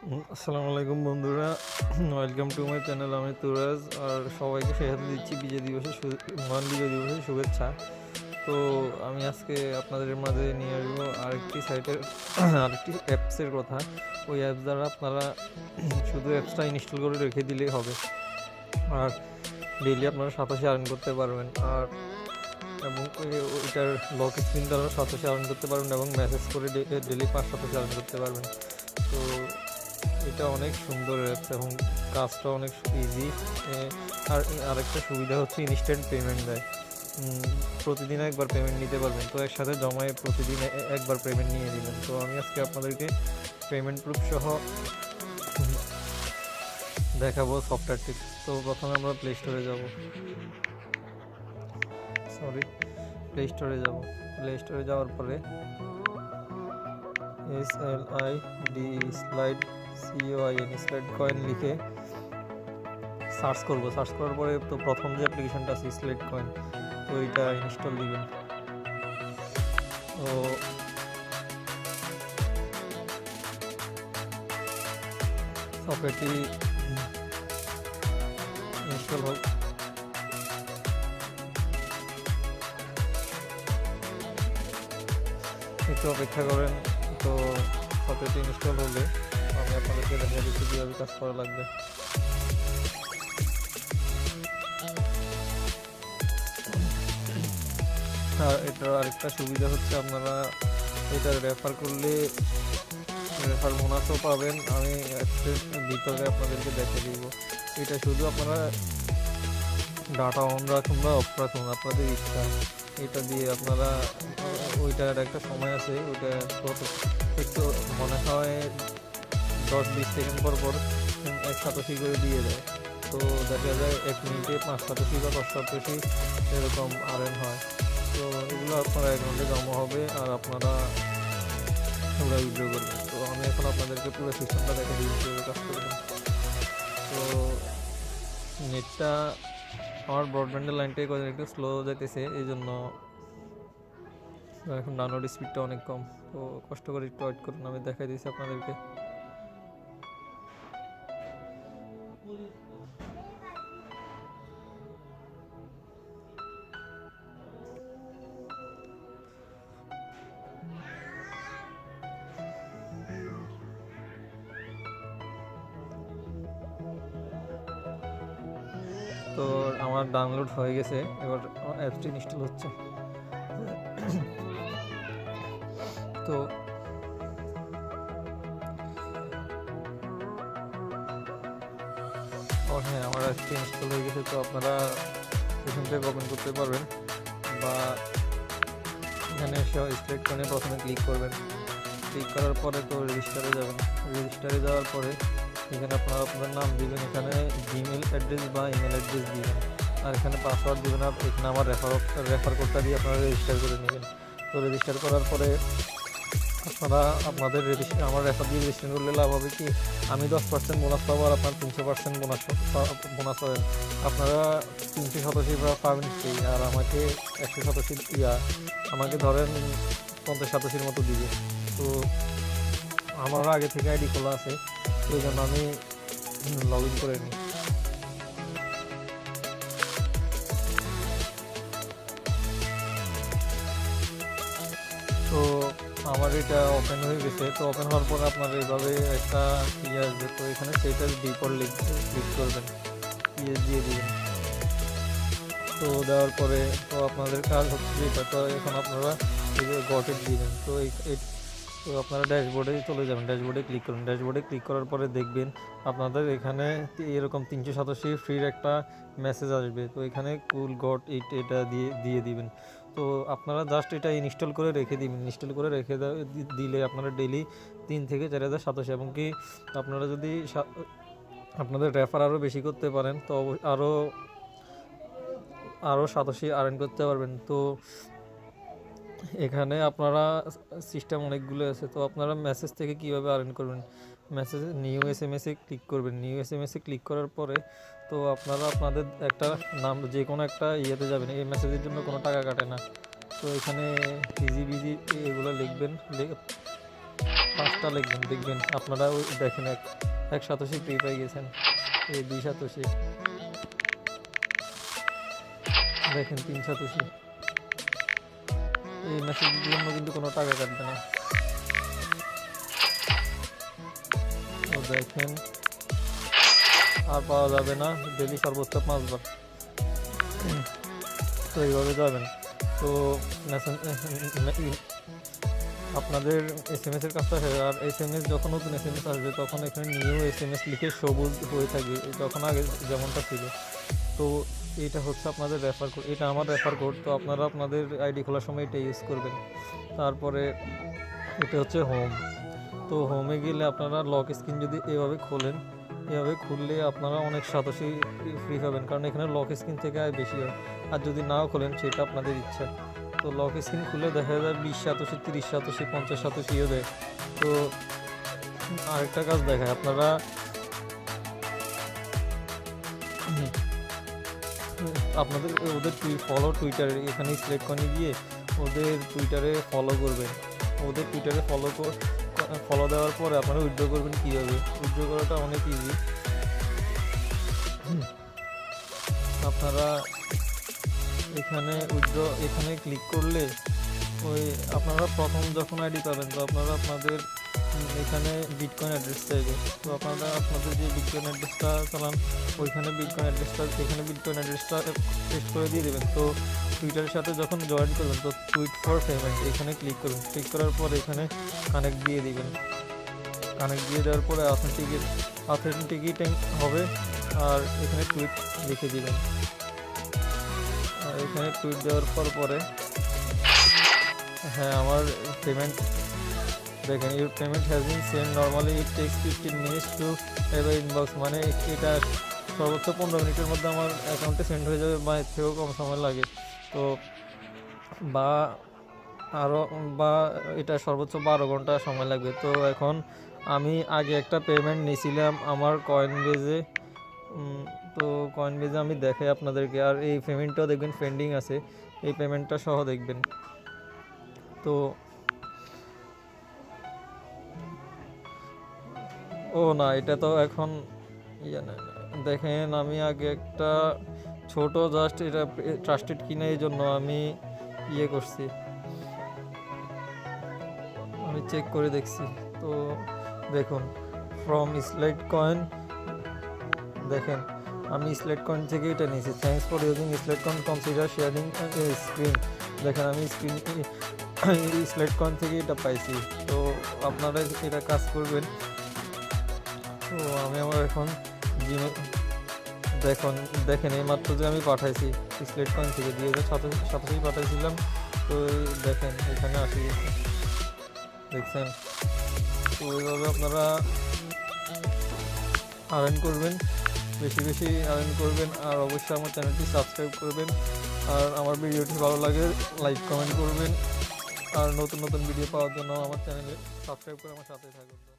আসসালামু আলাইকুম বন্ধুরা, ওয়েলকাম টু মাই চ্যানেল। আমি তুরাজ, আর সবাইকে শেয়ার দিচ্ছি মহান বিজয় দিবসের শুভেচ্ছা। তো আমি আজকে আপনাদের মাঝে নিয়ে আসবো আরেকটি সাইটের আরেকটি অ্যাপসের কথা। ওই অ্যাপস দ্বারা আপনারা শুধু অ্যাপসটা ইনস্টল করে রেখে দিলেই হবে, আর ডেইলি আপনারা সাতাশে আর্ন করতে পারবেন। এবং ওইটার লক স্ক্রিন দ্বারা সাতাশে আর্ন করতে পারবেন এবং মেসেজ করে ডেইলি 5 সাতাশে আর্ন করতে পারবেন। তো এটা অনেক সুন্দর অ্যাপস এবং কাজটা অনেক ইজি। আর আরেকটা সুবিধা হচ্ছে ইনস্ট্যান্ট পেমেন্ট দেয়। প্রতিদিন একবার পেমেন্ট নিতে পারবেন, তো একসাথে জমায়ে প্রতিদিন একবার পেমেন্ট নিয়ে নেবেন। তো আমি আজকে আপনাদেরকে পেমেন্ট প্রুফ সহ দেখাবো সফটওয়্যারটি। তো প্রথমে আমরা প্লে স্টোরে যাব, প্লে স্টোরে যাওয়ার পরে স্লাইড কয়েন লিখে সার্চ করার পরে তো প্রথম যে অ্যাপ্লিকেশনটা আছে স্লাইড কয়েন, তো এটা ইনস্টল দিবেন। তো সফটওয়্যারটি ইনস্টল হোক, একটু অপেক্ষা করেন। তো সফটওয়্যারটি ইনস্টল হলে আমি আপনাদেরকে দেখা দিচ্ছি কীভাবে কাজ করা লাগবে। আর এটার আরেকটা সুবিধা হচ্ছে আপনারা এটা রেফার করলে রেফার বোনাসও পাবেন। আমি অ্যাপসের ভিতরে আপনাদেরকে দেখে দিব। এটা শুধু আপনারা ডাটা অন রাখুন বা অফ রাখুন, আপনাদের ইচ্ছা। এটা দিয়ে আপনারা ওইটার একটা সময় আছে, ওইটা একটু মনে হয় 10-20 সেকেন্ড পর 1 সাতোশি করে দিয়ে দেয়। তো দেখা যায় 1 মিনিটে 5 সাতোশি বা 10 সাতোশি এরকম আর্ন হয়। তো এগুলো আপনারা অ্যাকাউন্টে জমা হবে আর আপনারা ওরা উইথড্র করবেন। তো আমি এখন আপনাদেরকে পুরো সিস্টেমটা দেখে দিচ্ছি কীভাবে কাজ করবেন। তো নেটটা আমার ব্রডব্যান্ডের লাইনটাই একটু স্লো যাইতেছে, এই জন্য এখন ডাউনলোড স্পিডটা অনেক কম। তো কষ্ট করে একটু ওয়েট করুন, আমি দেখাই দিয়েছি আপনাদেরকে। তো আমার ডাউনলোড হয়ে গেছে, এবার আমার অ্যাপসটি ইনস্টল হচ্ছে। তো হ্যাঁ, আমার অ্যাপসটি ইনস্টল হয়ে গেছে। তো আপনারা এখান থেকে ওপেন করতে পারবেন, বা এখানে এসে সিলেক্ট করে প্রথমে ক্লিক করবেন। ক্লিক করার পরে তো রেজিস্টারে যাবেন। রেজিস্টারে যাওয়ার পরে এখানে আপনারা আপনার নাম দিবেন, এখানে জিমেল অ্যাড্রেস বা ইমেল অ্যাড্রেস দিবেন, আর এখানে পাসওয়ার্ড দিবেন। আর এখানে আমার রেফার কোডটা দিয়ে আপনারা রেজিস্টার করে নেবেন। তো রেজিস্টার করার পরে আপনারা আপনাদের আমার রেফার দিয়ে রেজিস্টার করলে লাভ হবে কি, আমি 10% বোনাস পাবো আর আপনার 300% বোনাস পাবেন। আপনারা 387 পাবেন কি, আর আমাকে 187 আমাকে ধরেন 50-87 মতো দিবে। তো আমার আগে থেকে আইডি খোলা আছে, ওই জন্য আমি লগ ইন করে নিই। তো আমার এটা ওপেন হয়ে গেছে। তো ওপেন হওয়ার পর আপনার এইভাবে একটা আসবে। তো এখানে সেটার ডিফল্ট ক্লিক করবেন, দিয়ে দিবেন। তো দেওয়ার পরে তো আপনাদের কাজ হচ্ছে এটা। তো এখন আপনারা গটেড দিবেন। তো আপনারা ড্যাশবোর্ডে চলে যাবেন, ড্যাশবোর্ডে ক্লিক করুন। ড্যাশবোর্ডে ক্লিক করার পরে দেখবেন আপনাদের এখানে এরকম 387 ফ্রির একটা মেসেজ আসবে। তো এখানে কুল গট এটা দিয়ে দিবেন। তো আপনারা জাস্ট এটা ইনস্টল করে রেখে দিবেন। ইনস্টল করে রেখে দিলে আপনারা ডেইলি 3 থেকে 4087, এবং কি আপনারা যদি আপনাদের রেফার আরও বেশি করতে পারেন তো আরও 87 আর্ন করতে পারবেন। তো এখানে আপনারা সিস্টেম অনেকগুলো আছে। তো আপনারা মেসেজ থেকে কীভাবে আর্ন করবেন, মেসেজ নিউ এসএমএসে ক্লিক করবেন। নিউ এসএমএসে ক্লিক করার পরে তো আপনারা আপনাদের একটা নাম যে কোনো একটা ইয়েতে যাবেন, এই মেসেজের জন্য কোনো টাকা কাটে না। তো এখানে ইজি বিজি এগুলো লিখবেন, 5টা লিখবেন, দেখবেন আপনারা ওই দেখেন এক সাতোশি ফ্রি পেয়ে গেছেন। এই 2 সাতোশি, দেখেন 3 সাতোশি। এই মেসেজের জন্য কিন্তু কোনো টাকা কাটবে না। তো দেখেন আর পাওয়া যাবে না, ডেলি সর্বোচ্চ 5 বার। তো এইভাবে যাবেন। তো আপনাদের SMS এর কাজটা হয়ে, আর SMS যখন নতুন SMS আসবে তখন এখানে নিউ SMS লিখে সবুজ হয়ে থাকবে, যখন আগে যেমনটা ছিল। তো এটা হচ্ছে আপনাদের রেফার কোড, এটা আমার রেফার কোড। তো আপনারা আপনাদের আইডি খোলার সময় এটা ইউজ করবেন। তারপরে এটা হচ্ছে হোম। তো হোমে গেলে আপনারা লক স্ক্রিন যদি এভাবে খোলেন, এভাবে খুললে আপনারা অনেক সাতোশি ফ্রি পাবেন, কারণ এখানে লক স্ক্রিন থেকে আয় বেশি হয়। আর যদি নাও খোলেন সেটা আপনাদের ইচ্ছা। তো লক স্ক্রিন খুলে দেখা যায় 20 সাতোশি, 30 সাতোশি, 50 সাতোশিও দেয়। তো আরেকটা কাজ দেখায়, আপনারা আপনাদের ওদের ফলো টুইটারে, এখানে সিলেক্ট করে গিয়ে ওদের টুইটারে ফলো করবেন। ওদের টুইটারে ফলো দেওয়ার পরে আপনারা উইথড্র করবেন। কীভাবে উইথড্র করাটা অনেক ইজি। আপনারা এখানে ক্লিক করলে ওই আপনারা প্রথম যখন আইডি পাবেন, তো আপনারা আপনাদের এখানে বিটকয়েন অ্যাড্রেস চাইবে। তো আপনারা আপনাদের যে বিটকয়েন অ্যাড্রেসটা চালান, এখানে বিটকয়েন অ্যাড্রেসটা পেস্ট করে দিয়ে দেবেন। তো টুইটারের সাথে যখন জয়েন করবেন, তো টুইট ফর পেমেন্ট এখানে ক্লিক করবেন। ক্লিক করার পর এখানে কানেক্ট দিয়ে দিবেন। কানেক্ট দিয়ে দেওয়ার পরে অথেন্টিকেটিং হবে, আর এখানে টুইট লিখে দিবেন। এখানে টুইট দেওয়ার পরে হ্যাঁ, আমার পেমেন্ট দেখেন, your payment has been send, normally it takes 15 minutes to ever inbox. মানে এটা সর্বোচ্চ 15 মিনিটের মধ্যে আমার অ্যাকাউন্টে সেন্ড হয়ে যাবে, বা এর থেকেও কম সময় লাগে। তো বা এটা সর্বোচ্চ 12 ঘন্টা সময় লাগবে। তো এখন আমি আগে একটা পেমেন্ট নিয়েছিলাম আমার কয়েনবেজে। তো কয়েনবেজে আমি দেখাই আপনাদেরকে, আর এই পেমেন্টটাও দেখবেন পেন্ডিং আছে, এই পেমেন্টটা সহ দেখবেন। তো না, এটা তো এখন দেখেন, আমি আগে একটা ছোট জাস্ট এটা ট্রাস্টেড কিনা, এই জন্য আমি করছি, আমি চেক করে দেখছি। তো দেখুন, ফ্রম স্লাইড কয়েন, দেখেন আমি স্লাইড কয়েন থেকে এটা নিয়েছি। Thanks for using slide coin, consider sharing screen. দেখেন আমি স্লাইড কয়েন থেকে এটা পাইছি। তো আপনারা এটা কাজ করবেন। তো আমি আমার এখন দেখেন এই মাত্র যে আমি পাঠাইছি স্লাইড কয়েন থেকে 2027 পাঠাইছিলাম। তো দেখেন এখানে আসে গেছে, দেখছেন। তো এইভাবে আপনারা আর্ন করবেন, বেশি বেশি আর্ন করবেন। আর অবশ্যই আমার চ্যানেলটি সাবস্ক্রাইব করবেন। আর আমার ভিডিওটি ভালো লাগে লাইক কমেন্ট করবেন। আর নতুন নতুন ভিডিও পাওয়ার জন্য আমার চ্যানেলে সাবস্ক্রাইব করে আমার সাথে থাকুন।